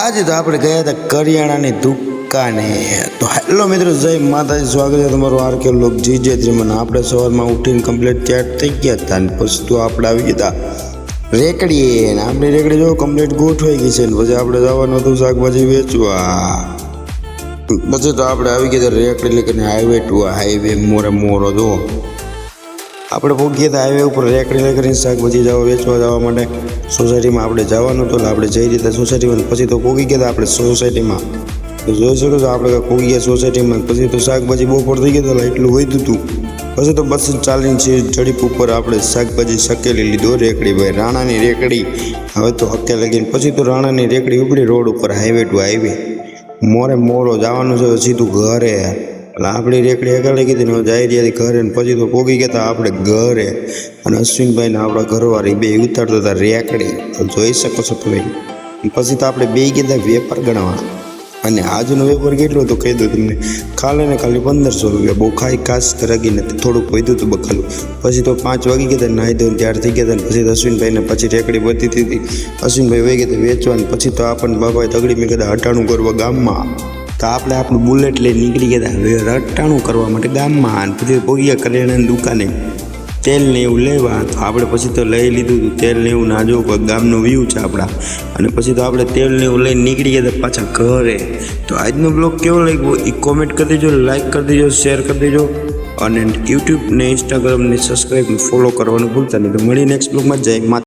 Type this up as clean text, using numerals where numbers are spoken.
આજે તો આપણે ગયા હતા કરિયાણાની દુકાને। તો હેલો મિત્રો, જય માતાજી, સ્વાગત છે તમારું આરકે લોક જીજે ત્રિમન। આપણે સવારમાં ઉઠીને કમ્પ્લીટ તૈયાર થઈ ગયા હતા ને પછી તો આપણે આવી ગયા હતા રેકડીએ ને આપણી રેકડી જો કમ્પ્લીટ ગોઠવાઈ ગઈ છે ને પછી આપણે જવાનું હતું શાકભાજી વેચવા। પછી તો આપણે આવી ગયા રેકડી લઈને હાઈવે ટુ હાઈવે મોરો જો આપણે પહોંચી ગયા હાઈવે ઉપર રેકડી લઈ કરીને શાકભાજી વેચવા જવા માટે સોસાયટીમાં આપણે જવાનું હતું। આપણે જઈ રીતે સોસાયટીમાં પછી તો પહોંચી ગયા આપણે સોસાયટીમાં। તો જોઈ શકો છો આપણે પહોંચી ગયા સોસાયટીમાં। પછી તો શાકભાજી બપોર થઈ ગયા હતા એટલું વધ્યું હતું। પછી તો બસ ચાલીને જડીપ ઉપર આપણે શાકભાજી શકેલી લીધો રેકડી ભાઈ રાણાની રેકડી। હવે તો હકે લગીને પછી તો રાણાની રેકડી ઉપડી રોડ ઉપર હાઈવે ટુ હાઈવે મોરો જવાનું છે સીધું ઘરે। એટલે આપણી રેકડી આગળ લઈ ગઈ જાય રહ્યા ઘરે ને પછી તો પોગી ગયા હતા આપણે ઘરે। અને અશ્વિનભાઈને આપણા ઘરવાળી બે ઉતારતા હતા રેકડી, તો જોઈ શકો છો તમે। પછી તો આપણે બે ગયા વેપાર ગણવા। અને આજનો વેપાર કેટલો હતો કહી દો તમને, ખાલી ને ખાલી 1500 રૂપિયા। બહુ ખાસ કરાગી નથી, થોડુંક વધ્યું હતું બખાલું। પછી તો 5 વાગી ગયા હતા, નાહી ધોઈને તૈયાર થઈ ગયા હતા। પછી અશ્વિનભાઈને પછી રેકડી બધી હતી, અશ્વિનભાઈ વહી ગયા વેચવાનું। પછી તો આપણને બાબાએ તગડી મેં કીધા હટાણું કરવા ગામમાં। તો આપણે આપણું બુલેટ લઈને નીકળી ગયા હતા રટાણું કરવા માટે ગામમાં। અને પછી પહોંચી ગયા કરિયાણાની દુકાને તેલ ને એવું લેવા। તો આપણે પછી તો લઈ લીધું હતું તેલ ને એવું, ના જો ગામનો વ્યૂ છે આપણા। અને પછી તો આપણે તેલ ને એવું લઈને નીકળી ગયા હતા પાછા ઘરે। તો આજનો બ્લોગ કેવો લાગ્યો એ કોમેન્ટ કરી દેજો, લાઇક કરી દેજો, શેર કરી દેજો। અને યુટ્યુબ ને ઇન્સ્ટાગ્રામ ને સબસ્ક્રાઈબ ફોલો કરવાનું ભૂલતા નહીં। તો મળી નેક્સ્ટ બ્લોગમાં, જય માતા।